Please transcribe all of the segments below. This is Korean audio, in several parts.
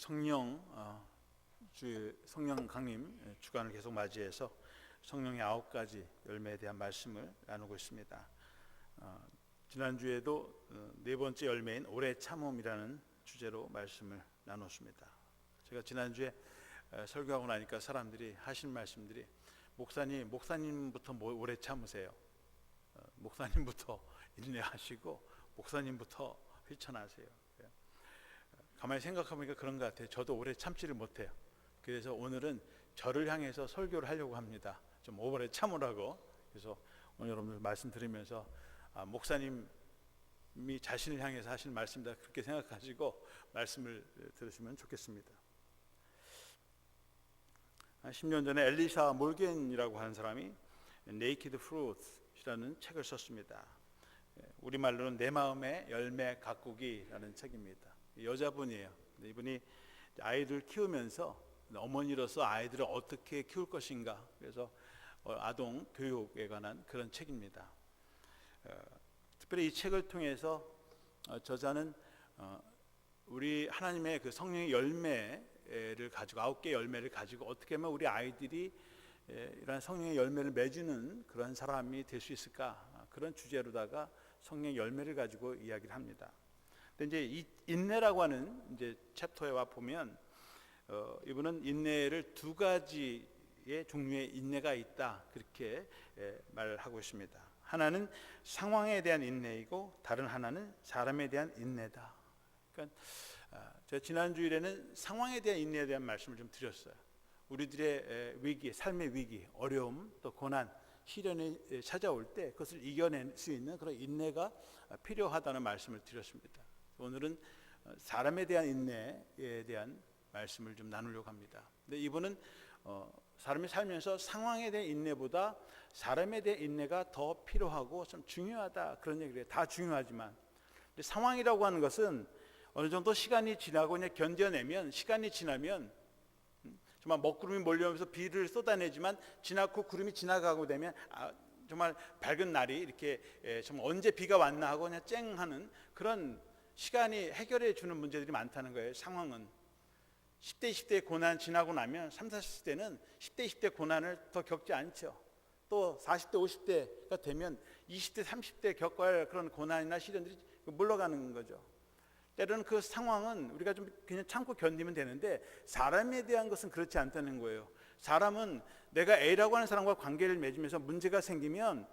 성령 성령 강림 주간을 계속 맞이해서 성령의 9가지 열매에 대한 말씀을 나누고 있습니다. 지난주에도 네 번째 열매인 오래 참음이라는 주제로 말씀을 나눴습니다. 제가 지난주에 설교하고 나니까 사람들이 하신 말씀들이 목사님부터 오래 참으세요. 목사님부터 인내하시고 목사님부터 휘천하세요. 가만히 생각해보니까 그런 것 같아요. 저도 오래 참지를 못해요. 그래서 오늘은 저를 향해서 설교를 하려고 합니다. 좀 오래 참으라고. 그래서 오늘 여러분들 말씀 들으면서 목사님이 자신을 향해서 하시는 말씀이다 그렇게 생각하시고 말씀을 들으시면 좋겠습니다. 10년 전에 엘리사 몰겐이라고 하는 사람이 Naked Fruit이라는 책을 썼습니다. 우리말로는 내 마음의 열매 가꾸기라는 책입니다. 여자분이에요. 이분이 아이를 키우면서 어머니로서 아이들을 어떻게 키울 것인가, 그래서 아동 교육에 관한 그런 책입니다. 특별히 이 책을 통해서 저자는 우리 하나님의 그 성령의 열매를 가지고 9개의 열매를 가지고 어떻게 하면 우리 아이들이 이런 성령의 열매를 맺는 그런 사람이 될 수 있을까, 그런 주제로다가 성령의 열매를 가지고 이야기를 합니다. 근데 이제 이 인내라고 하는 이제 챕터에 와 보면 이분은 인내를 2가지의 종류의 인내가 있다 그렇게 말하고 있습니다. 하나는 상황에 대한 인내이고 다른 하나는 사람에 대한 인내다. 그러니까 제가 지난 주일에는 상황에 대한 인내에 대한 말씀을 좀 드렸어요. 우리들의 위기, 삶의 위기, 어려움, 또 고난, 시련이 찾아올 때 그것을 이겨낼 수 있는 그런 인내가 필요하다는 말씀을 드렸습니다. 오늘은 사람에 대한 인내에 대한 말씀을 좀 나누려고 합니다. 근데 이분은 사람이 살면서 상황에 대한 인내보다 사람에 대한 인내가 더 필요하고 좀 중요하다 그런 얘기를 해요. 다 중요하지만 상황이라고 하는 것은 어느 정도 시간이 지나고 그냥 견뎌내면, 시간이 지나면 정말 먹구름이 몰려오면서 비를 쏟아내지만 지나고 구름이 지나가고 되면 정말 밝은 날이 이렇게 정말 언제 비가 왔나 하고 그냥 쨍하는 그런 시간이 해결해 주는 문제들이 많다는 거예요. 상황은 10대 20대의 고난 지나고 나면 30, 40대는 10대 20대 고난을 더 겪지 않죠. 또 40대 50대가 되면 20대 30대 겪어야 할 그런 고난이나 시련들이 물러가는 거죠. 때로는 그 상황은 우리가 좀 그냥 참고 견디면 되는데 사람에 대한 것은 그렇지 않다는 거예요. 사람은 내가 A라고 하는 사람과 관계를 맺으면서 문제가 생기면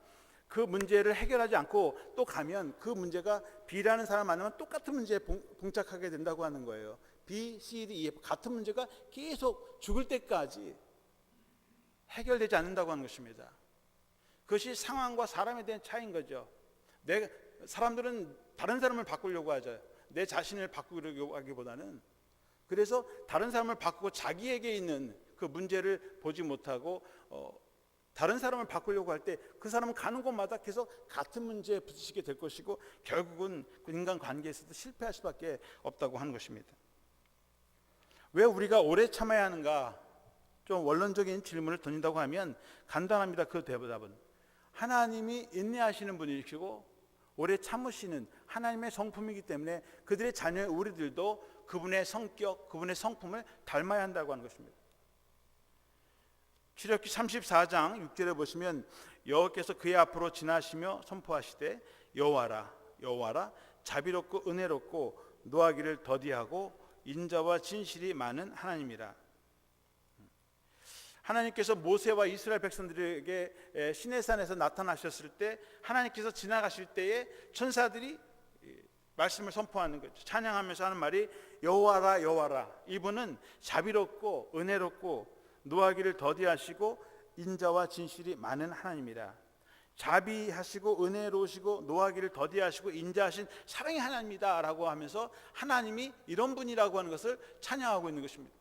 그 문제를 해결하지 않고 또 가면 그 문제가 B라는 사람 만나면 똑같은 문제에 봉착하게 된다고 하는 거예요. B, C, D, E, F 같은 문제가 계속 죽을 때까지 해결되지 않는다고 하는 것입니다. 그것이 상황과 사람에 대한 차이인 거죠. 사람들은 다른 사람을 바꾸려고 하죠. 내 자신을 바꾸려고 하기보다는. 그래서 다른 사람을 바꾸고 자기에게 있는 그 문제를 보지 못하고 다른 사람을 바꾸려고 할 때 그 사람은 가는 곳마다 계속 같은 문제에 부딪히게 될 것이고 결국은 그 인간관계에서도 실패할 수밖에 없다고 하는 것입니다. 왜 우리가 오래 참아야 하는가? 좀 원론적인 질문을 던진다고 하면 간단합니다. 그 대답은 하나님이 인내하시는 분이시고 오래 참으시는 하나님의 성품이기 때문에 그들의 자녀의 우리들도 그분의 성격, 그분의 성품을 닮아야 한다고 하는 것입니다. 출애굽기 34장 6절에 보시면 여호와께서 그의 앞으로 지나시며 선포하시되 여호와라 자비롭고 은혜롭고 노하기를 더디하고 인자와 진실이 많은 하나님이라. 하나님께서 모세와 이스라엘 백성들에게 시내산에서 나타나셨을 때 하나님께서 지나가실 때에 천사들이 말씀을 선포하는 거죠. 찬양하면서 하는 말이 여호와라 여호와라. 이분은 자비롭고 은혜롭고 노하기를 더디하시고 인자와 진실이 많은 하나님이라. 자비하시고 은혜로우시고 노하기를 더디하시고 인자하신 사랑의 하나님이다 라고 하면서 하나님이 이런 분이라고 하는 것을 찬양하고 있는 것입니다.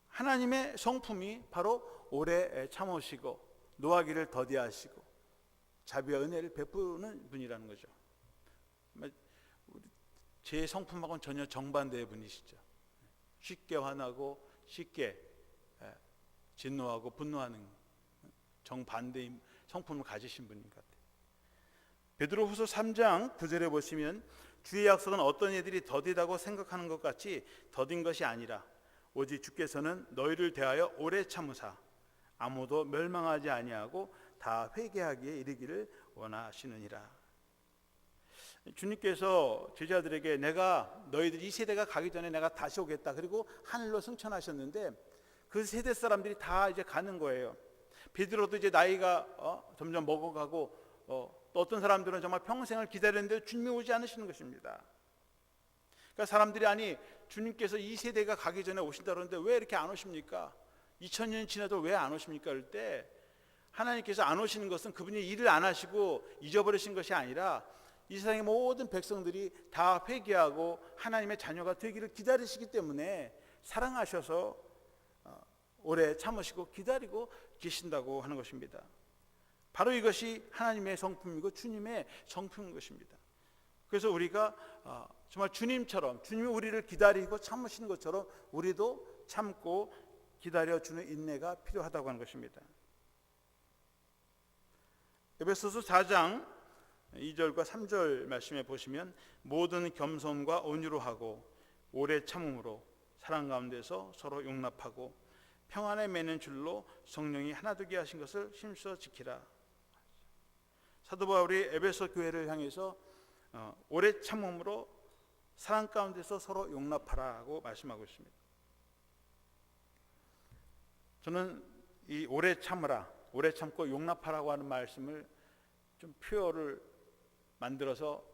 하나님의 성품이 바로 오래 참으시고 노하기를 더디하시고 자비와 은혜를 베푸는 분이라는 거죠. 제 성품하고는 전혀 정반대의 분이시죠. 쉽게 화나고 쉽게 진노하고 분노하는 정반대의 성품을 가지신 분인 것 같아요. 베드로후서 3장 9절에 보시면 주의 약속은 어떤 이들이 더디다고 생각하는 것 같이 더딘 것이 아니라 오직 주께서는 너희를 대하여 오래 참으사 아무도 멸망하지 아니하고 다 회개하기에 이르기를 원하시느니라. 주님께서 제자들에게 내가 너희들 이 세대가 가기 전에 내가 다시 오겠다, 그리고 하늘로 승천하셨는데 그 세대 사람들이 다 이제 가는 거예요. 베드로도 이제 나이가 점점 먹어가고 또 어떤 사람들은 정말 평생을 기다렸는데 주님이 오지 않으시는 것입니다. 그러니까 사람들이 아니 주님께서 이 세대가 가기 전에 오신다 그러는데 왜 이렇게 안 오십니까? 2000년 지나도 왜 안 오십니까? 그럴 때 하나님께서 안 오시는 것은 그분이 일을 안 하시고 잊어버리신 것이 아니라 이 세상의 모든 백성들이 다 회개하고 하나님의 자녀가 되기를 기다리시기 때문에 사랑하셔서 오래 참으시고 기다리고 계신다고 하는 것입니다. 바로 이것이 하나님의 성품이고 주님의 성품인 것입니다. 그래서 우리가 정말 주님처럼, 주님이 우리를 기다리고 참으시는 것처럼 우리도 참고 기다려주는 인내가 필요하다고 하는 것입니다. 에베소서 4장 2절과 3절 말씀에 보시면 모든 겸손과 온유로 하고 오래 참음으로 사랑 가운데서 서로 용납하고 평안에 매는 줄로 성령이 하나 되게 하신 것을 힘써 지키라. 사도 바울이 에베소 교회를 향해서 오래 참음으로 사랑 가운데서 서로 용납하라고 말씀하고 있습니다. 저는 이 오래 참으라, 오래 참고 용납하라고 하는 말씀을 좀 표어를 만들어서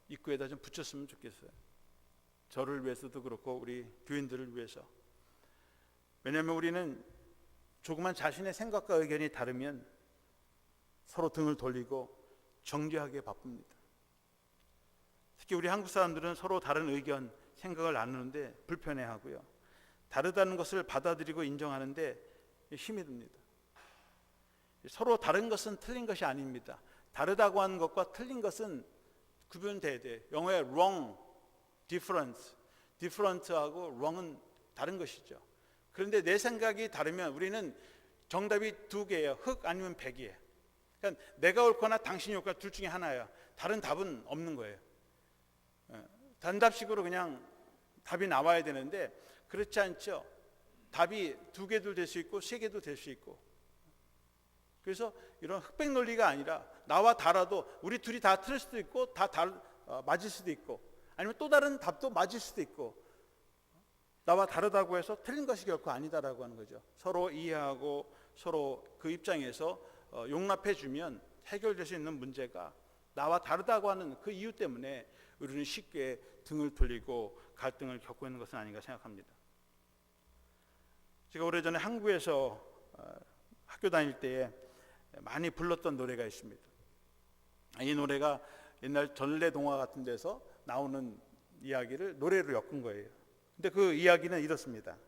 입구에다 좀 붙였으면 좋겠어요. 저를 위해서도 그렇고 우리 교인들을 위해서. 왜냐하면 우리는 조그만 자신의 생각과 의견이 다르면 서로 등을 돌리고 정죄하기에 바쁩니다. 특히 우리 한국 사람들은 서로 다른 의견, 생각을 나누는데 불편해하고요. 다르다는 것을 받아들이고 인정하는데 힘이 듭니다. 서로 다른 것은 틀린 것이 아닙니다. 다르다고 하는 것과 틀린 것은 구분돼야 돼요. 영어의 wrong, different하고 wrong은 다른 것이죠. 그런데 내 생각이 다르면 우리는 정답이 두 개예요. 흑 아니면 백이에요. 그러니까 내가 옳거나 당신이 옳거나 둘 중에 하나예요. 다른 답은 없는 거예요. 단답식으로 그냥 답이 나와야 되는데 그렇지 않죠. 답이 두 개도 될 수 있고 세 개도 될 수 있고. 그래서 이런 흑백 논리가 아니라 나와 달라도 우리 둘이 다 틀릴 수도 있고 다 맞을 수도 있고, 아니면 또 다른 답도 맞을 수도 있고, 나와 다르다고 해서 틀린 것이 결코 아니다라고 하는 거죠. 서로 이해하고 서로 그 입장에서 용납해 주면 해결될 수 있는 문제가 나와 다르다고 하는 그 이유 때문에 우리는 쉽게 등을 돌리고 갈등을 겪고 있는 것은 아닌가 생각합니다. 제가 오래전에 한국에서 학교 다닐 때에 많이 불렀던 노래가 있습니다. 이 노래가 옛날 전래동화 같은 데서 나오는 이야기를 노래로 엮은 거예요. 근데 그 이야기는 이렇습니다.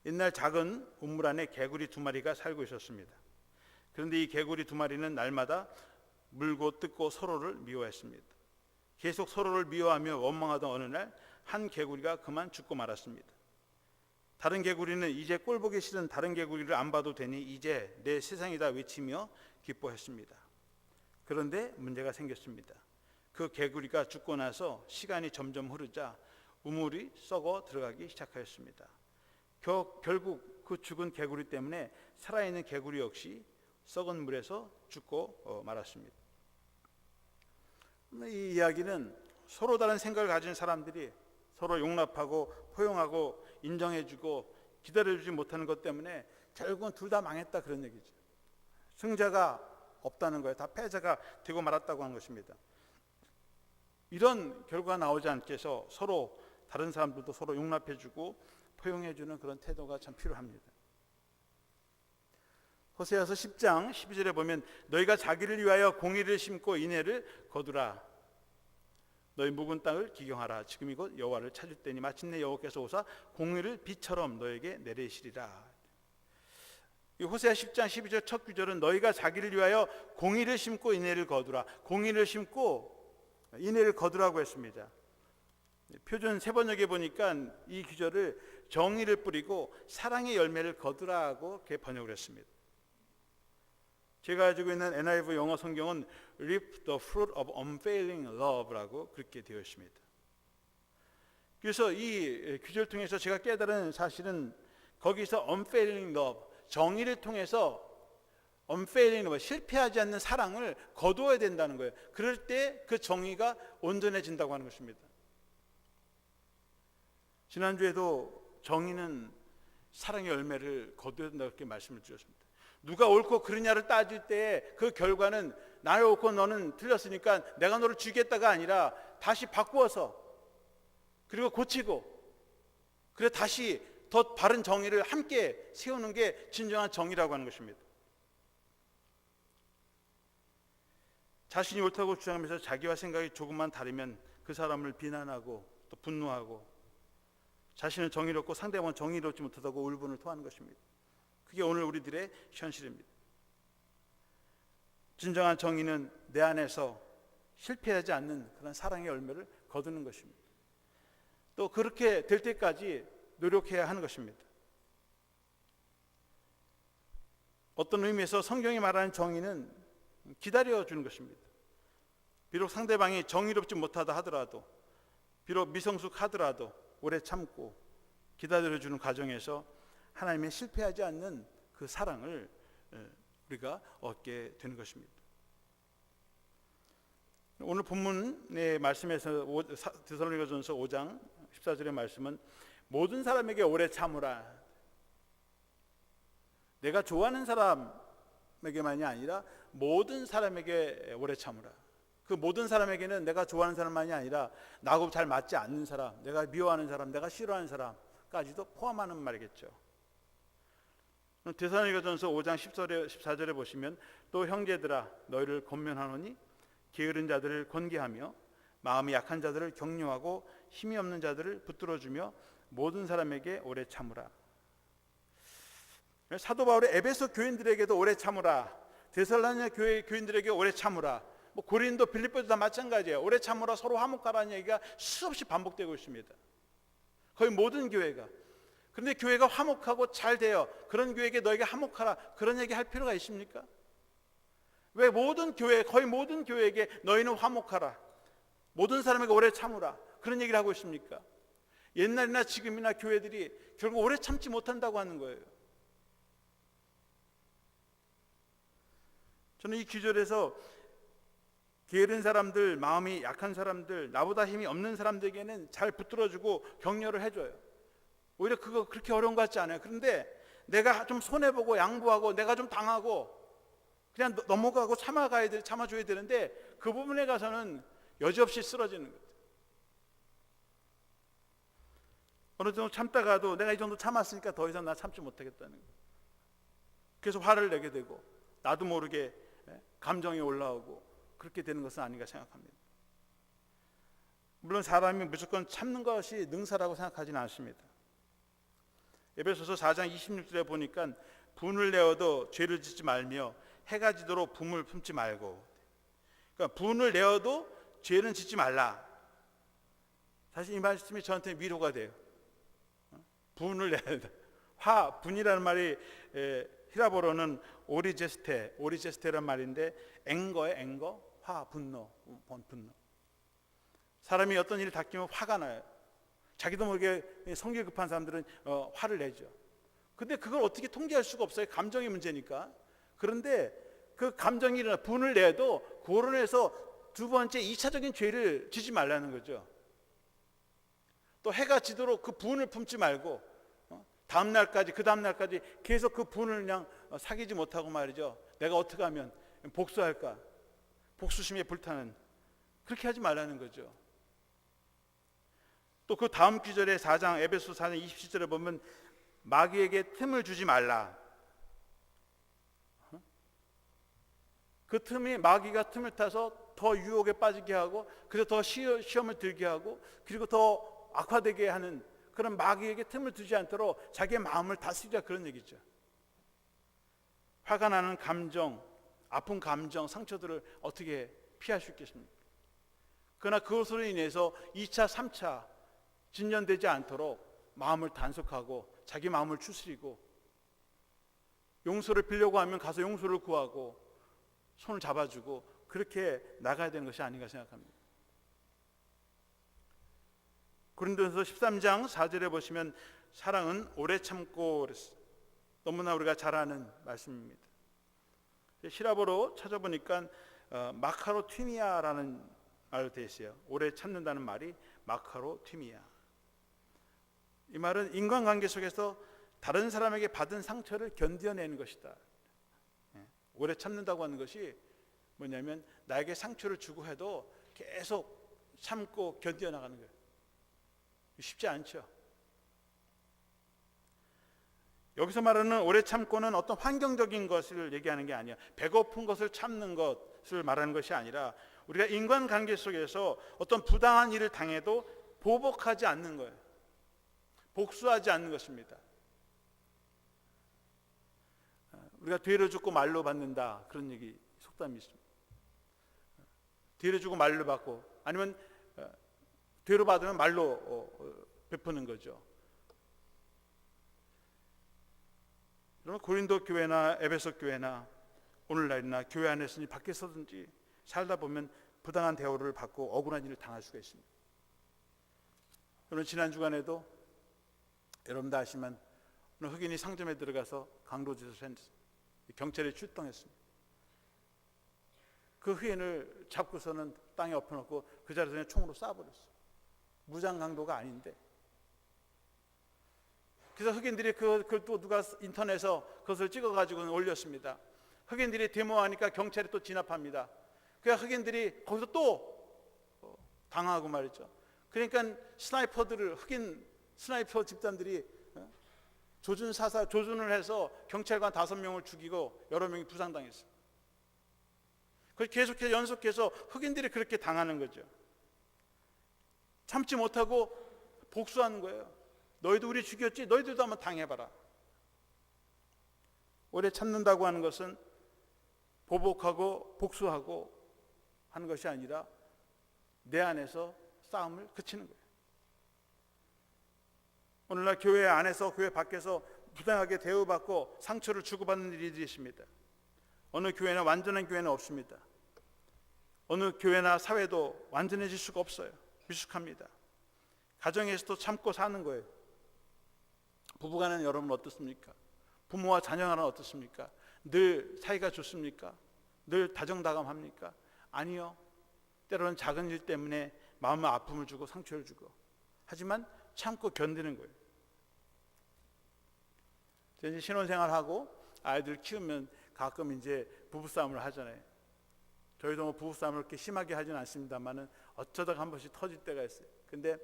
옛날 작은 우물 안에 개구리 두 마리가 살고 있었습니다. 그런데 이 개구리 두 마리는 날마다 물고 뜯고 서로를 미워했습니다. 계속 서로를 미워하며 원망하던 어느 날 한 개구리가 그만 죽고 말았습니다. 다른 개구리는 이제 꼴보기 싫은 다른 개구리를 안 봐도 되니 이제 내 세상이다 외치며 기뻐했습니다. 그런데 문제가 생겼습니다. 그 개구리가 죽고 나서 시간이 점점 흐르자 우물이 썩어 들어가기 시작하였습니다. 결국 그 죽은 개구리 때문에 살아있는 개구리 역시 썩은 물에서 죽고 말았습니다. 이 이야기는 서로 다른 생각을 가진 사람들이 서로 용납하고 포용하고 인정해주고 기다려주지 못하는 것 때문에 결국은 둘 다 망했다, 그런 얘기죠. 승자가 없다는 거예요. 다 패자가 되고 말았다고 하는 것입니다. 이런 결과가 나오지 않게 해서 서로 다른 사람들도 서로 용납해주고 포용해주는 그런 태도가 참 필요합니다. 호세아서 10장 12절에 보면 너희가 자기를 위하여 공의를 심고 인애를 거두라. 너희 묵은 땅을 기경하라. 지금 이곳 여호와를 찾을 때니 마침내 여호와께서 오사 공의를 비처럼 너에게 내리시리라. 이 호세아 10장 12절 첫 구절은 너희가 자기를 위하여 공의를 심고 인애를 거두라. 공의를 심고 인애를 거두라고 했습니다. 표준 세번역에 보니까 이 구절을 정의를 뿌리고 사랑의 열매를 거두라고 이렇게 번역을 했습니다. 제가 가지고 있는 NIV 영어 성경은 Reap the fruit of unfailing love라고 그렇게 되어 있습니다. 그래서 이 규절을 통해서 제가 깨달은 사실은 거기서 unfailing love, 정의를 통해서 unfailing love, 실패하지 않는 사랑을 거두어야 된다는 거예요. 그럴 때 그 정의가 온전해진다고 하는 것입니다. 지난주에도 정의는 사랑의 열매를 거두어야 된다고 그렇게 말씀을 드렸습니다. 누가 옳고 그르냐를 따질 때 그 결과는 나는 옳고 너는 틀렸으니까 내가 너를 죽이겠다가 아니라 다시 바꾸어서 그리고 고치고 그래 다시 더 바른 정의를 함께 세우는 게 진정한 정의라고 하는 것입니다. 자신이 옳다고 주장하면서 자기와 생각이 조금만 다르면 그 사람을 비난하고 또 분노하고 자신은 정의롭고 상대방은 정의롭지 못하다고 울분을 토하는 것입니다. 그게 오늘 우리들의 현실입니다. 진정한 정의는 내 안에서 실패하지 않는 그런 사랑의 열매를 거두는 것입니다. 또 그렇게 될 때까지 노력해야 하는 것입니다. 어떤 의미에서 성경이 말하는 정의는 기다려주는 것입니다. 비록 상대방이 정의롭지 못하다 하더라도, 비록 미성숙하더라도 오래 참고 기다려주는 과정에서 하나님의 실패하지 않는 그 사랑을 우리가 얻게 되는 것입니다. 오늘 본문의 말씀에서 데살로니가전서 5장 14절의 말씀은 모든 사람에게 오래 참으라. 내가 좋아하는 사람에게만이 아니라 모든 사람에게 오래 참으라. 그 모든 사람에게는 내가 좋아하는 사람만이 아니라 나하고 잘 맞지 않는 사람, 내가 미워하는 사람, 내가 싫어하는 사람까지도 포함하는 말이겠죠. 데살로니가전서 5장 14절에 보시면 또 형제들아 너희를 권면하노니 게으른 자들을 권계하며 마음이 약한 자들을 격려하고 힘이 없는 자들을 붙들어주며 모든 사람에게 오래 참으라. 사도 바울의 에베소 교인들에게도 오래 참으라, 데살로니가 교회 교인들에게 오래 참으라, 고린도 빌립보도 다 마찬가지예요. 오래 참으라, 서로 화목하라는 얘기가 수없이 반복되고 있습니다. 거의 모든 교회가. 그런데 교회가 화목하고 잘 돼요. 그런 교회에게 너에게 화목하라, 그런 얘기 할 필요가 있습니까? 왜 모든 교회, 거의 모든 교회에게 너희는 화목하라, 모든 사람에게 오래 참으라, 그런 얘기를 하고 있습니까? 옛날이나 지금이나 교회들이 결국 오래 참지 못한다고 하는 거예요. 저는 이 구절에서 게으른 사람들, 마음이 약한 사람들, 나보다 힘이 없는 사람들에게는 잘 붙들어주고 격려를 해줘요. 오히려 그거 그렇게 어려운 것 같지 않아요. 그런데 내가 좀 손해보고 양보하고 내가 좀 당하고 그냥 넘어가고 참아줘야 되는데 그 부분에 가서는 여지없이 쓰러지는 거예요. 어느 정도 참다가도 내가 이 정도 참았으니까 더 이상 나 참지 못하겠다는 거예요. 그래서 화를 내게 되고 나도 모르게 감정이 올라오고 그렇게 되는 것은 아닌가 생각합니다. 물론 사람이 무조건 참는 것이 능사라고 생각하지는 않습니다. 에베소서 4장 26절에 보니까 분을 내어도 죄를 짓지 말며 해가 지도록 분을 품지 말고, 그러니까 분을 내어도 죄는 짓지 말라. 사실 이 말씀이 저한테 위로가 돼요. 분을 내야 된다. 분이라는 말이 히라보로는 오리제스테란 말인데 앵거, 분노. 사람이 어떤 일을 닥치면 화가 나요. 자기도 모르게 성질 급한 사람들은 화를 내죠. 근데 그걸 어떻게 통제할 수가 없어요. 감정의 문제니까. 그런데 그 감정이 일어나 분을 내도 그로 해서 두 번째 2차적인 죄를 지지 말라는 거죠. 또 해가 지도록 그 분을 품지 말고 다음 날까지, 그 다음 날까지 계속 그 분을 그냥 사귀지 못하고 말이죠. 내가 어떻게 하면 복수할까? 복수심에 불타는, 그렇게 하지 말라는 거죠. 또 그 다음 구절에 에베소 4장 27절에 보면 마귀에게 틈을 주지 말라. 그 틈이 마귀가 틈을 타서 더 유혹에 빠지게 하고 그래서 더 시험을 들게 하고 그리고 더 악화되게 하는 그런 마귀에게 틈을 두지 않도록 자기의 마음을 다스리자, 그런 얘기죠. 화가 나는 감정, 아픈 감정, 상처들을 어떻게 피할 수 있겠습니까? 그러나 그것으로 인해서 2차, 3차 진전되지 않도록 마음을 단속하고 자기 마음을 추스리고 용서를 빌려고 하면 가서 용서를 구하고 손을 잡아주고 그렇게 나가야 되는 것이 아닌가 생각합니다. 고린도전서 13장 4절에 보시면 사랑은 오래 참고 그랬어요. 너무나 우리가 잘 아는 말씀입니다. 시라버로 찾아보니까 마카로 튀미아라는 말로 되어 있어요. 오래 참는다는 말이 마카로 튀미아. 이 말은 인간관계 속에서 다른 사람에게 받은 상처를 견뎌내는 것이다. 오래 참는다고 하는 것이 뭐냐면 나에게 상처를 주고 해도 계속 참고 견뎌나가는 거예요. 쉽지 않죠. 여기서 말하는 오래 참고는 어떤 환경적인 것을 얘기하는 게 아니야. 배고픈 것을 참는 것을 말하는 것이 아니라 우리가 인간관계 속에서 어떤 부당한 일을 당해도 보복하지 않는 거예요. 복수하지 않는 것입니다. 우리가 뒤를 죽고 말로 받는다, 그런 얘기 속담이 있습니다. 뒤를 주고 말로 받고, 아니면 뒤로 받으면 말로 베푸는 거죠. 여러분, 고린도 교회나 에베소 교회나 오늘날이나 교회 안에서든지 밖에서든지 살다 보면 부당한 대우를 받고 억울한 일을 당할 수가 있습니다. 여러분, 지난 주간에도 여러분 다 아시지만 흑인이 상점에 들어가서 강도짓을 했습니다. 경찰이 출동했습니다. 그 흑인을 잡고서는 땅에 엎어놓고 그 자리에서 그냥 총으로 쏴버렸어요. 무장 강도가 아닌데. 그래서 흑인들이 그걸 또 누가 인터넷에서 그것을 찍어가지고 올렸습니다. 흑인들이 데모하니까 경찰이 또 진압합니다. 그러니까 흑인들이 거기서 또 당하고 말이죠. 그러니까 흑인 스나이퍼 집단들이 조준을 해서 경찰관 5명을 죽이고 여러 명이 부상당했어요. 계속해서 연속해서 흑인들이 그렇게 당하는 거죠. 참지 못하고 복수하는 거예요. 너희도 우리 죽였지? 너희들도 한번 당해봐라. 오래 참는다고 하는 것은 보복하고 복수하고 하는 것이 아니라 내 안에서 싸움을 그치는 거예요. 오늘날 교회 안에서 교회 밖에서 부당하게 대우받고 상처를 주고받는 일들이 있습니다. 어느 교회나 완전한 교회는 없습니다. 어느 교회나 사회도 완전해질 수가 없어요. 미숙합니다. 가정에서도 참고 사는 거예요. 부부간은 여러분 어떻습니까? 부모와 자녀간은 어떻습니까? 늘 사이가 좋습니까? 늘 다정다감합니까? 아니요. 때로는 작은 일 때문에 마음의 아픔을 주고 상처를 주고, 하지만 참고 견디는 거예요. 이제 신혼생활하고 아이들 키우면 가끔 이제 부부싸움을 하잖아요. 저희도 뭐 부부싸움을 그렇게 심하게 하지는 않습니다만은 어쩌다가 한 번씩 터질 때가 있어요. 근데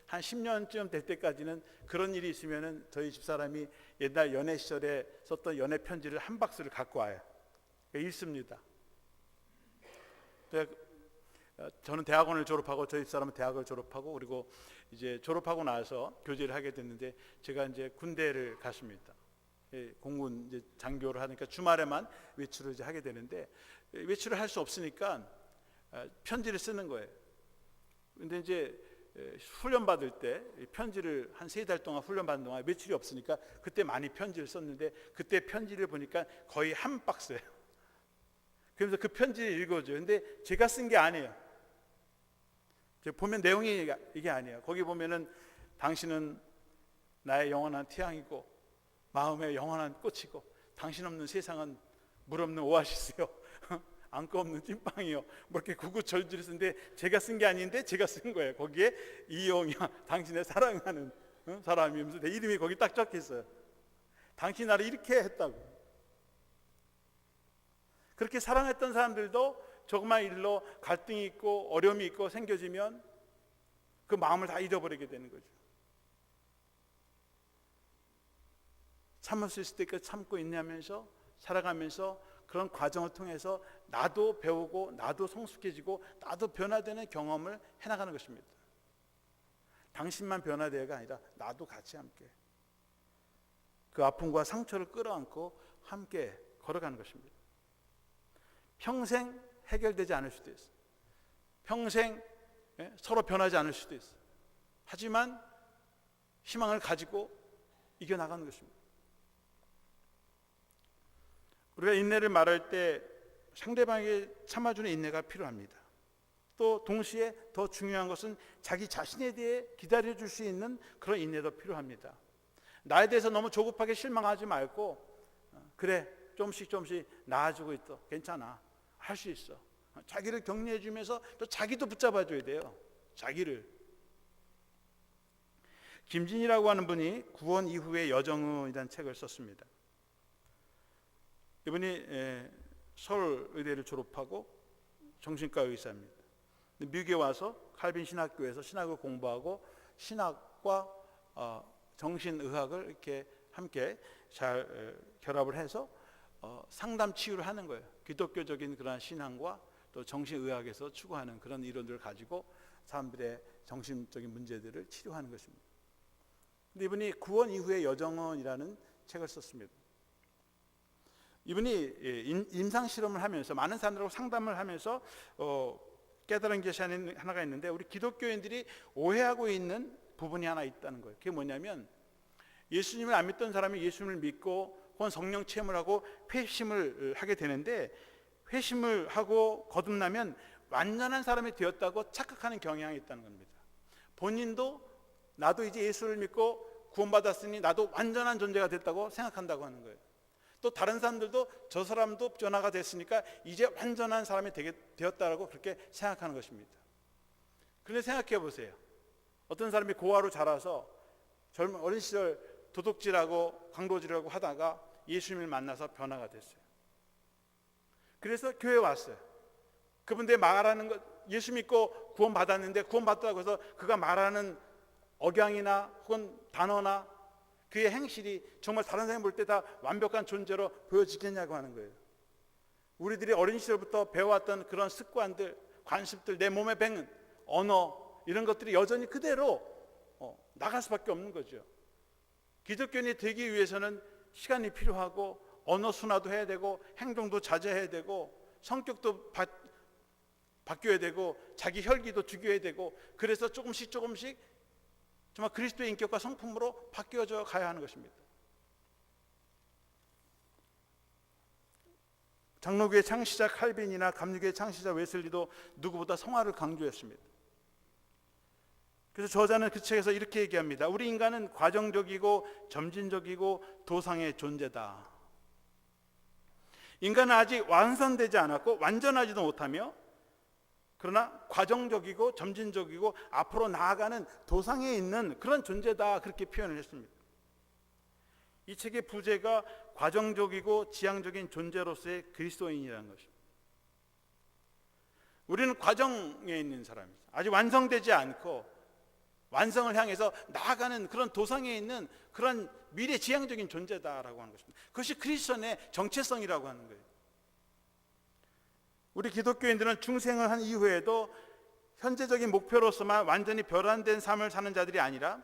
한 10년쯤 될 때까지는 그런 일이 있으면은 저희 집사람이 옛날 연애 시절에 썼던 연애 편지를 한 박스를 갖고 와요. 읽습니다. 저는 대학원을 졸업하고 저희 집사람은 대학을 졸업하고, 그리고 이제 졸업하고 나서 교제를 하게 됐는데 제가 이제 군대를 갔습니다. 공군 이제 장교를 하니까 주말에만 외출을 이제 하게 되는데, 외출을 할 수 없으니까 편지를 쓰는 거예요. 근데 이제 훈련 받을 때 편지를 한 3달 동안 훈련 받는 동안 외출이 없으니까 그때 많이 편지를 썼는데, 그때 편지를 보니까 거의 한 박스예요. 그러면서 그 편지를 읽어줘요. 근데 제가 쓴 게 아니에요. 보면 내용이 이게 아니에요. 거기 보면은 당신은 나의 영원한 태양이고 마음의 영원한 꽃이고, 당신 없는 세상은 물 없는 오아시스요, 안고 없는 찐빵이요, 뭐 이렇게 구구절절히 쓰는데 제가 쓴 게 아닌데 제가 쓴 거예요. 거기에 이영이야, 당신의 사랑하는 사람이면서 내 이름이 거기 딱 적혀 있어요. 당신 나를 이렇게 했다고. 그렇게 사랑했던 사람들도 조그만 일로 갈등이 있고 어려움이 있고 생겨지면 그 마음을 다 잃어버리게 되는 거죠. 참을 수 있을 때까지 참고 있냐면서 살아가면서 그런 과정을 통해서 나도 배우고 나도 성숙해지고 나도 변화되는 경험을 해나가는 것입니다. 당신만 변화되어가 아니라 나도 같이 함께 그 아픔과 상처를 끌어안고 함께 걸어가는 것입니다. 평생 해결되지 않을 수도 있어요. 평생 서로 변하지 않을 수도 있어요. 하지만 희망을 가지고 이겨나가는 것입니다. 우리가 인내를 말할 때 상대방에게 참아주는 인내가 필요합니다. 또 동시에 더 중요한 것은 자기 자신에 대해 기다려줄 수 있는 그런 인내도 필요합니다. 나에 대해서 너무 조급하게 실망하지 말고 그래 조금씩 나아지고 있어, 괜찮아, 할 수 있어. 자기를 격려해 주면서 또 자기도 붙잡아 줘야 돼요. 자기를. 김진이라고 하는 분이 구원 이후의 여정이라는 책을 썼습니다. 이분이 서울의대를 졸업하고 정신과 의사입니다. 미국에 와서 칼빈 신학교에서 신학을 공부하고 신학과 정신의학을 이렇게 함께 잘 결합을 해서 상담 치유를 하는 거예요. 기독교적인 그런 신앙과 또 정신의학에서 추구하는 그런 이론들을 가지고 사람들의 정신적인 문제들을 치료하는 것입니다. 근데 이분이 구원 이후의 여정원이라는 책을 썼습니다. 이분이 임상 실험을 하면서 많은 사람들하고 상담을 하면서 깨달은 것이 하나가 있는데, 우리 기독교인들이 오해하고 있는 부분이 하나 있다는 거예요. 그게 뭐냐면, 예수님을 안 믿던 사람이 예수님을 믿고 혹은 성령 체험을 하고 회심을 하게 되는데, 회심을 하고 거듭나면 완전한 사람이 되었다고 착각하는 경향이 있다는 겁니다. 본인도 나도 이제 예수를 믿고 구원받았으니 나도 완전한 존재가 됐다고 생각한다고 하는 거예요. 또 다른 사람들도 저 사람도 변화가 됐으니까 이제 완전한 사람이 되었다라고 그렇게 생각하는 것입니다. 그런데 생각해 보세요. 어떤 사람이 고아로 자라서 어린 시절 도둑질하고 강도질하고 하다가 예수님을 만나서 변화가 됐어요. 그래서 교회에 왔어요. 그분들 말하는 것, 예수 믿고 구원받았는데 구원받았다고 해서 그가 말하는 억양이나 혹은 단어나 그의 행실이 정말 다른 사람이 볼 때 다 완벽한 존재로 보여지겠냐고 하는 거예요. 우리들이 어린 시절부터 배워왔던 그런 습관들, 관습들, 내 몸에 배는 언어, 이런 것들이 여전히 그대로 나갈 수밖에 없는 거죠. 기독교인이 되기 위해서는 시간이 필요하고 언어 순화도 해야 되고 행동도 자제해야 되고 성격도 바뀌어야 되고 자기 혈기도 죽여야 되고, 그래서 조금씩 정말 그리스도의 인격과 성품으로 바뀌어져 가야 하는 것입니다. 장로교의 창시자 칼빈이나 감리교의 창시자 웨슬리도 누구보다 성화를 강조했습니다. 그래서 저자는 그 책에서 이렇게 얘기합니다. 우리 인간은 과정적이고 점진적이고 도상의 존재다. 인간은 아직 완성되지 않았고 완전하지도 못하며, 그러나 과정적이고 점진적이고 앞으로 나아가는 도상에 있는 그런 존재다, 그렇게 표현을 했습니다. 이 책의 부제가 과정적이고 지향적인 존재로서의 그리스도인이라는 것입니다. 우리는 과정에 있는 사람입니다. 아직 완성되지 않고 완성을 향해서 나아가는 그런 도상에 있는 그런 미래지향적인 존재다라고 하는 것입니다. 그것이 크리스천의 정체성이라고 하는 거예요. 우리 기독교인들은 중생을 한 이후에도 현재적인 목표로서만 완전히 변환된 삶을 사는 자들이 아니라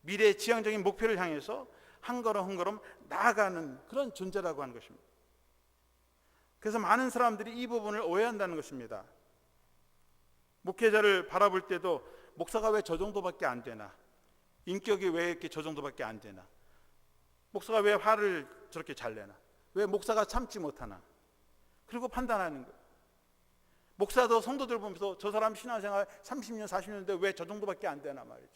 미래의 지향적인 목표를 향해서 한 걸음 나아가는 그런 존재라고 하는 것입니다. 그래서 많은 사람들이 이 부분을 오해한다는 것입니다. 목회자를 바라볼 때도 목사가 왜 저 정도밖에 안 되나, 인격이 왜 이렇게 저 정도밖에 안 되나, 목사가 왜 화를 저렇게 잘 내나, 왜 목사가 참지 못하나, 그리고 판단하는 거예요. 목사도 성도들 보면서 저 사람 신앙생활 30년 40년인데 왜 저 정도밖에 안 되나 말이죠.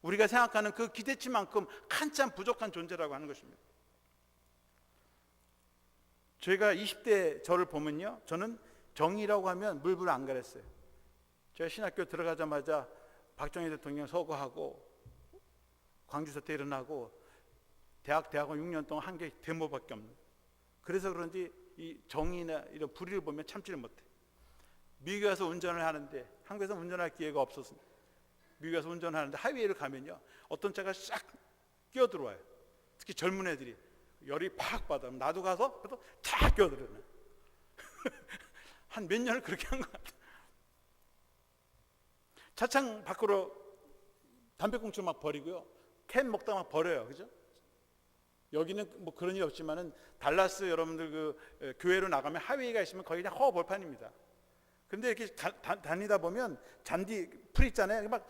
우리가 생각하는 그 기대치만큼 한참 부족한 존재라고 하는 것입니다. 저희가 20대 저를 보면요, 저는 정의라고 하면 물불 안 가렸어요. 제가 신학교 들어가자마자 박정희 대통령 서거하고 광주 사태 일어나고 대학원 6년 동안 한 게 데모밖에 없는, 그래서 그런지 이 정의나 이런 불의를 보면 참지를 못해. 미국에 가서 운전을 하는데, 한국에서 운전할 기회가 없었습니다. 미국에 가서 운전하는데 하이웨이를 가면요, 어떤 차가 싹 끼어들어와요. 특히 젊은 애들이 열이 팍 받아. 나도 가서 그래도 탁 끼어들어요. 한 몇 년을 그렇게 한 것 같아요. 차창 밖으로 담배꽁초 막 버리고요, 캔 먹다 막 버려요. 그죠? 여기는 뭐 그런 일 없지만은 달라스 여러분들 그 교회로 나가면 하이웨이가 있으면 거의 그냥 허벌판입니다. 근데 이렇게 다니다 보면 잔디 풀 있잖아요. 막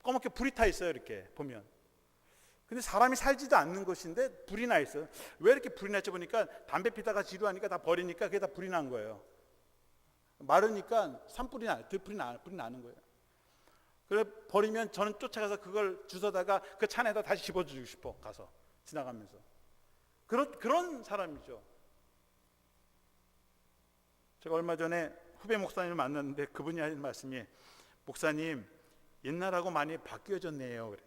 검게 불이 타 있어요. 이렇게 보면 근데 사람이 살지도 않는 것인데 불이 나 있어요. 왜 이렇게 불이 났지 보니까 담배 피다가 지루하니까 다 버리니까 그게 다 불이 난 거예요. 마르니까 산불이 들불이 나는 거예요. 그래 버리면 저는 쫓아가서 그걸 주워다가 그 찬에다 다시 집어주고 싶어, 가서 지나가면서. 그런 사람이죠. 제가 얼마 전에 후배 목사님을 만났는데 그분이 하는 말씀이, 목사님 옛날하고 많이 바뀌어졌네요. 그래.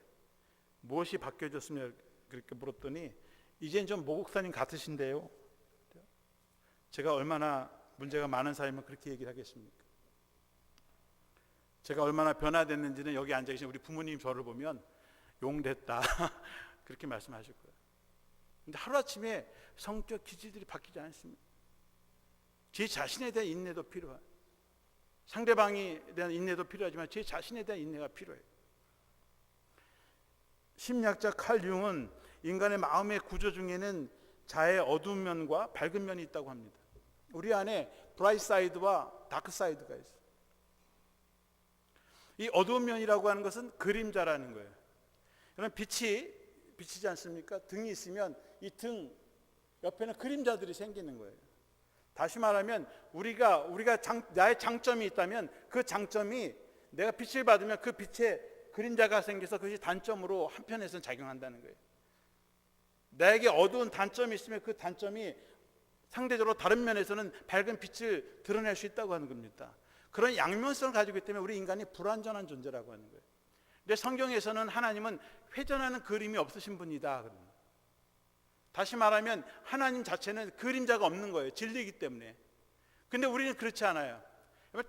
무엇이 바뀌어졌으면 그렇게 물었더니, 이젠 좀 목사님 같으신데요. 제가 얼마나 문제가 많은 사람이면 그렇게 얘기를 하겠습니까? 제가 얼마나 변화됐는지는 여기 앉아 계신 우리 부모님 저를 보면 용됐다 그렇게 말씀하실 거예요. 근데 하루아침에 성격 기질들이 바뀌지 않습니다. 제 자신에 대한 인내도 필요해요. 상대방에 대한 인내도 필요하지만 제 자신에 대한 인내가 필요해요. 심리학자 칼 융은 인간의 마음의 구조 중에는 자의 어두운 면과 밝은 면이 있다고 합니다. 우리 안에 브라이트 사이드와 다크 사이드가 있어요. 이 어두운 면이라고 하는 것은 그림자라는 거예요. 그러면 비치지 않습니까? 등이 있으면 이 등 옆에는 그림자들이 생기는 거예요. 다시 말하면 우리가 나의 장점이 있다면 그 장점이 내가 빛을 받으면 그 빛에 그림자가 생겨서 그것이 단점으로 한편에서는 작용한다는 거예요. 나에게 어두운 단점이 있으면 그 단점이 상대적으로 다른 면에서는 밝은 빛을 드러낼 수 있다고 하는 겁니다. 그런 양면성을 가지고 있기 때문에 우리 인간이 불완전한 존재라고 하는 거예요. 근데 성경에서는 하나님은 회전하는 그림이 없으신 분이다. 다시 말하면 하나님 자체는 그림자가 없는 거예요. 진리이기 때문에. 근데 우리는 그렇지 않아요.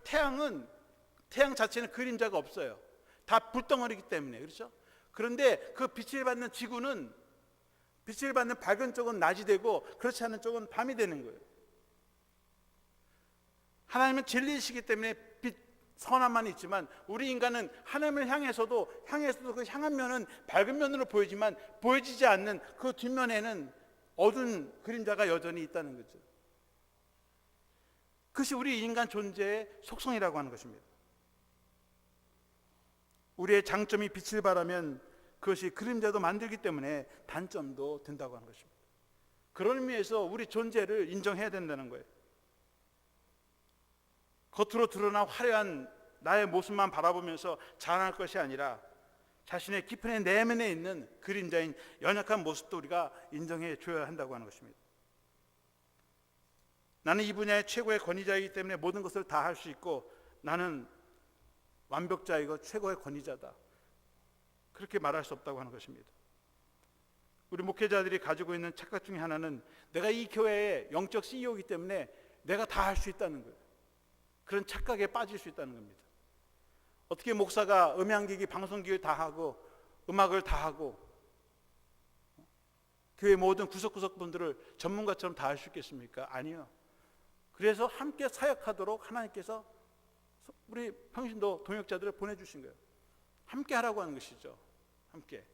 태양 자체는 그림자가 없어요. 다 불덩어리이기 때문에. 그렇죠? 그런데 그 빛을 받는 지구는, 빛을 받는 밝은 쪽은 낮이 되고 그렇지 않은 쪽은 밤이 되는 거예요. 하나님은 진리이시기 때문에 빛, 선함만 있지만 우리 인간은 하나님을 향해서도 그 향한 면은 밝은 면으로 보이지만 보여지지 않는 그 뒷면에는 어두운 그림자가 여전히 있다는 거죠. 그것이 우리 인간 존재의 속성이라고 하는 것입니다. 우리의 장점이 빛을 발하면 그것이 그림자도 만들기 때문에 단점도 된다고 하는 것입니다. 그런 의미에서 우리 존재를 인정해야 된다는 거예요. 겉으로 드러난 화려한 나의 모습만 바라보면서 자랑할 것이 아니라 자신의 깊은 내면에 있는 그림자인 연약한 모습도 우리가 인정해 줘야 한다고 하는 것입니다. 나는 이 분야의 최고의 권위자이기 때문에 모든 것을 다 할 수 있고 나는 완벽자이고 최고의 권위자다, 그렇게 말할 수 없다고 하는 것입니다. 우리 목회자들이 가지고 있는 착각 중에 하나는 내가 이 교회의 영적 CEO이기 때문에 내가 다 할 수 있다는 거예요. 그런 착각에 빠질 수 있다는 겁니다. 어떻게 목사가 음향기기, 방송기를 다 하고 음악을 다 하고 교회 모든 구석구석 분들을 전문가처럼 다 할 수 있겠습니까? 아니요. 그래서 함께 사역하도록 하나님께서 우리 평신도 동역자들을 보내주신 거예요. 함께 하라고 하는 것이죠. 함께.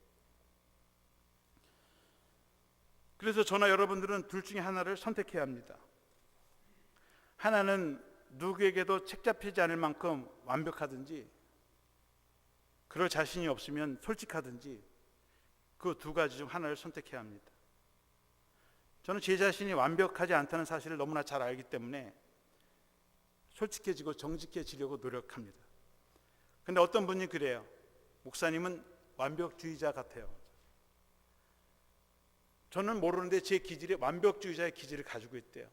그래서 저나 여러분들은 둘 중에 하나를 선택해야 합니다. 하나는 누구에게도 책잡히지 않을 만큼 완벽하든지, 그럴 자신이 없으면 솔직하든지, 그 두 가지 중 하나를 선택해야 합니다. 저는 제 자신이 완벽하지 않다는 사실을 너무나 잘 알기 때문에 솔직해지고 정직해지려고 노력합니다. 그런데 어떤 분이 그래요. 목사님은 완벽주의자 같아요. 저는 모르는데 제 기질이 완벽주의자의 기질을 가지고 있대요.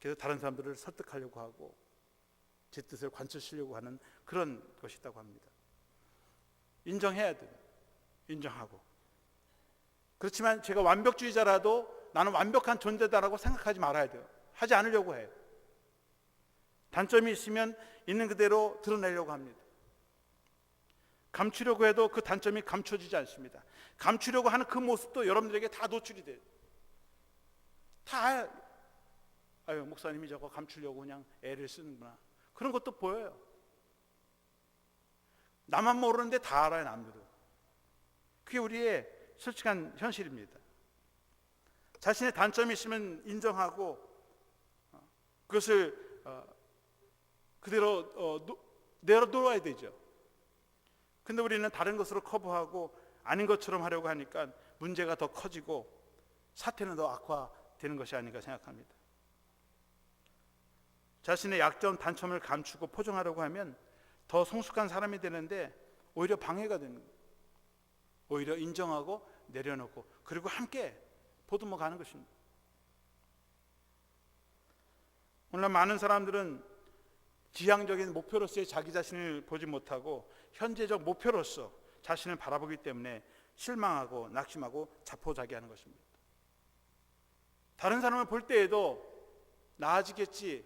그래서 다른 사람들을 설득하려고 하고 제 뜻을 관철시려고 하는 그런 것이 있다고 합니다. 인정해야 돼요. 인정하고. 그렇지만 제가 완벽주의자라도 나는 완벽한 존재다라고 생각하지 말아야 돼요. 하지 않으려고 해요. 단점이 있으면 있는 그대로 드러내려고 합니다. 감추려고 해도 그 단점이 감춰지지 않습니다. 감추려고 하는 그 모습도 여러분들에게 다 노출이 돼요. 다 아유, 목사님이 저거 감추려고 그냥 애를 쓰는구나, 그런 것도 보여요. 나만 모르는데 다 알아요, 남들은. 그게 우리의 솔직한 현실입니다. 자신의 단점이 있으면 인정하고 그것을 그대로 내려놓아야 되죠. 근데 우리는 다른 것으로 커버하고 아닌 것처럼 하려고 하니까 문제가 더 커지고 사태는 더 악화되는 것이 아닌가 생각합니다. 자신의 약점, 단점을 감추고 포장하려고 하면 더 성숙한 사람이 되는데 오히려 방해가 되는 거예요. 오히려 인정하고 내려놓고 그리고 함께 보듬어 가는 것입니다. 오늘날 많은 사람들은 지향적인 목표로서의 자기 자신을 보지 못하고 현재적 목표로서 자신을 바라보기 때문에 실망하고 낙심하고 자포자기하는 것입니다. 다른 사람을 볼 때에도 나아지겠지,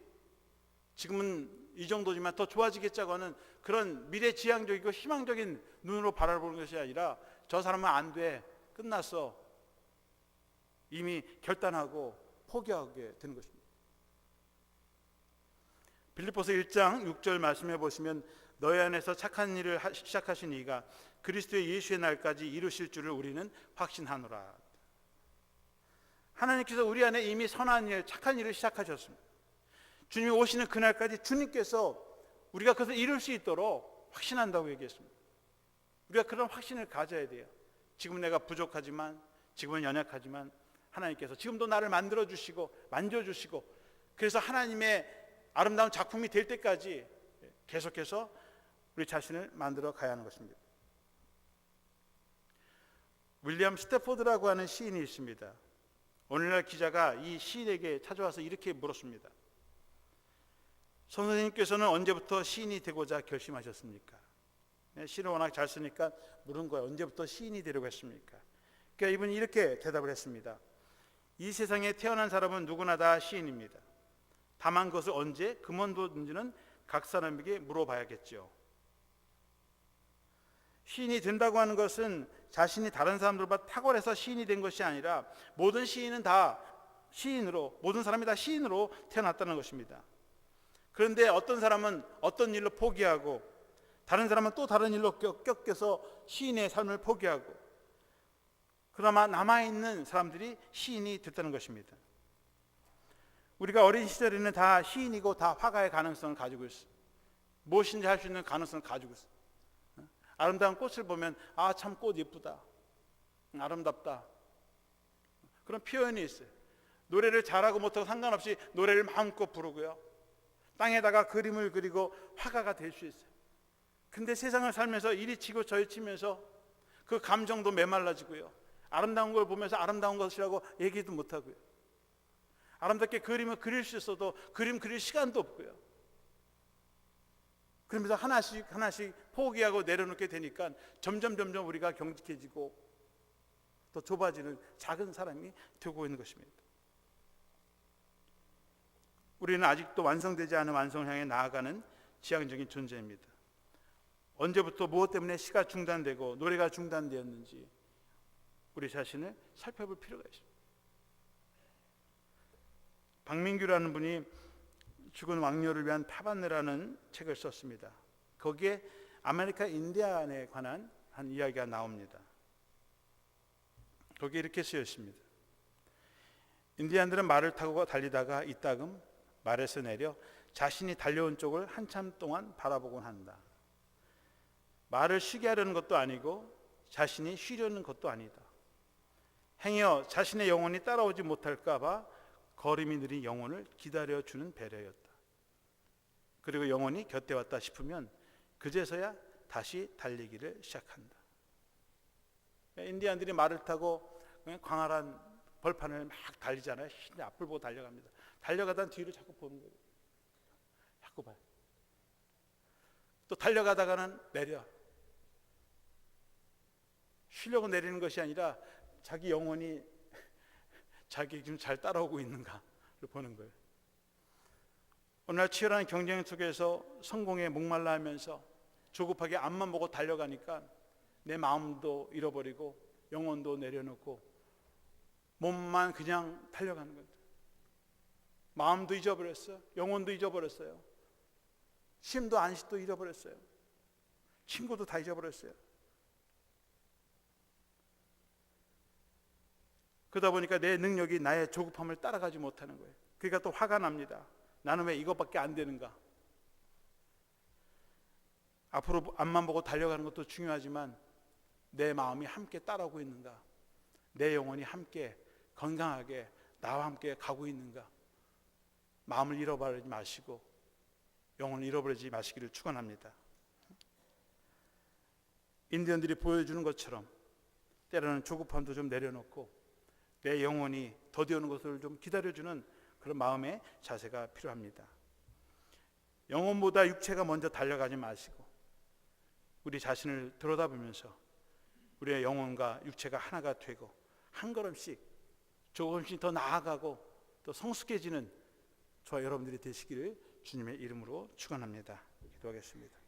지금은 이 정도지만 더 좋아지겠자고 하는 그런 미래지향적이고 희망적인 눈으로 바라보는 것이 아니라 저 사람은 안 돼, 끝났어, 이미 결단하고 포기하게 되는 것입니다. 빌립보서 1장 6절 말씀해 보시면 너희 안에서 착한 일을 시작하신 이가 그리스도의 예수의 날까지 이루실 줄을 우리는 확신하노라. 하나님께서 우리 안에 이미 선한 일, 착한 일을 시작하셨습니다. 주님이 오시는 그날까지 주님께서 우리가 그것을 이룰 수 있도록 확신한다고 얘기했습니다. 우리가 그런 확신을 가져야 돼요. 지금 내가 부족하지만, 지금은 연약하지만 하나님께서 지금도 나를 만들어주시고 만져주시고 그래서 하나님의 아름다운 작품이 될 때까지 계속해서 우리 자신을 만들어 가야 하는 것입니다. 윌리엄 스태포드라고 하는 시인이 있습니다. 오늘날 기자가 이 시인에게 찾아와서 이렇게 물었습니다. 선생님께서는 언제부터 시인이 되고자 결심하셨습니까? 시를 워낙 잘 쓰니까 물은 거예요. 언제부터 시인이 되려고 했습니까? 그러니까 이분이 이렇게 대답을 했습니다. 이 세상에 태어난 사람은 누구나 다 시인입니다. 다만 그것을 언제 그만뒀는지는 각 사람에게 물어봐야겠죠. 시인이 된다고 하는 것은 자신이 다른 사람들보다 탁월해서 시인이 된 것이 아니라 모든 시인은 다 시인으로, 모든 사람이 다 시인으로 태어났다는 것입니다. 그런데 어떤 사람은 어떤 일로 포기하고 다른 사람은 또 다른 일로 껴서 시인의 삶을 포기하고 그나마 남아있는 사람들이 시인이 됐다는 것입니다. 우리가 어린 시절에는 다 시인이고 다 화가의 가능성을 가지고 있어요. 무엇인지 할 수 있는 가능성을 가지고 있어요. 아름다운 꽃을 보면 아, 참 꽃 예쁘다, 아름답다, 그런 표현이 있어요. 노래를 잘하고 못하고 상관없이 노래를 마음껏 부르고요, 땅에다가 그림을 그리고 화가가 될 수 있어요. 근데 세상을 살면서 이리 치고 저리 치면서 그 감정도 메말라지고요, 아름다운 걸 보면서 아름다운 것이라고 얘기도 못하고요, 아름답게 그림을 그릴 수 있어도 그림 그릴 시간도 없고요. 그러면서 하나씩 하나씩 포기하고 내려놓게 되니까 점점 우리가 경직해지고 또 좁아지는 작은 사람이 되고 있는 것입니다. 우리는 아직도 완성되지 않은 완성을 향해 나아가는 지향적인 존재입니다. 언제부터 무엇 때문에 시가 중단되고 노래가 중단되었는지 우리 자신을 살펴볼 필요가 있습니다. 박민규라는 분이 죽은 왕녀를 위한 파반네라는 책을 썼습니다. 거기에 아메리카 인디안에 관한 한 이야기가 나옵니다. 거기에 이렇게 쓰여 있습니다. 인디안들은 말을 타고 달리다가 이따금 말에서 내려 자신이 달려온 쪽을 한참 동안 바라보곤 한다. 말을 쉬게 하려는 것도 아니고 자신이 쉬려는 것도 아니다. 행여 자신의 영혼이 따라오지 못할까 봐 걸음이 느린 영혼을 기다려주는 배려였다. 그리고 영혼이 곁에 왔다 싶으면 그제서야 다시 달리기를 시작한다. 인디안들이 말을 타고 광활한 벌판을 막 달리잖아요. 앞을 보고 달려갑니다. 달려가다가 뒤를 자꾸 보는 거예요. 자꾸 봐요. 또 달려가다가는 내려. 쉬려고 내리는 것이 아니라 자기 영혼이 자기 지금 잘 따라오고 있는가를 보는 거예요. 오늘 치열한 경쟁 속에서 성공에 목말라 하면서 조급하게 앞만 보고 달려가니까 내 마음도 잃어버리고 영혼도 내려놓고 몸만 그냥 달려가는 거죠. 마음도 잊어버렸어요. 영혼도 잊어버렸어요. 쉼도 안식도 잃어버렸어요. 친구도 다 잊어버렸어요. 그러다 보니까 내 능력이 나의 조급함을 따라가지 못하는 거예요. 그러니까 또 화가 납니다. 나는 왜 이것밖에 안 되는가? 앞으로 앞만 보고 달려가는 것도 중요하지만 내 마음이 함께 따라오고 있는가? 내 영혼이 함께 건강하게 나와 함께 가고 있는가? 마음을 잃어버리지 마시고 영혼을 잃어버리지 마시기를 축원합니다. 인디언들이 보여주는 것처럼 때로는 조급함도 좀 내려놓고 내 영혼이 더디오는 것을 좀 기다려주는 그런 마음의 자세가 필요합니다. 영혼보다 육체가 먼저 달려가지 마시고 우리 자신을 들여다보면서 우리의 영혼과 육체가 하나가 되고 한 걸음씩 조금씩 더 나아가고 또 성숙해지는 저와 여러분들이 되시기를 주님의 이름으로 축원합니다. 기도하겠습니다.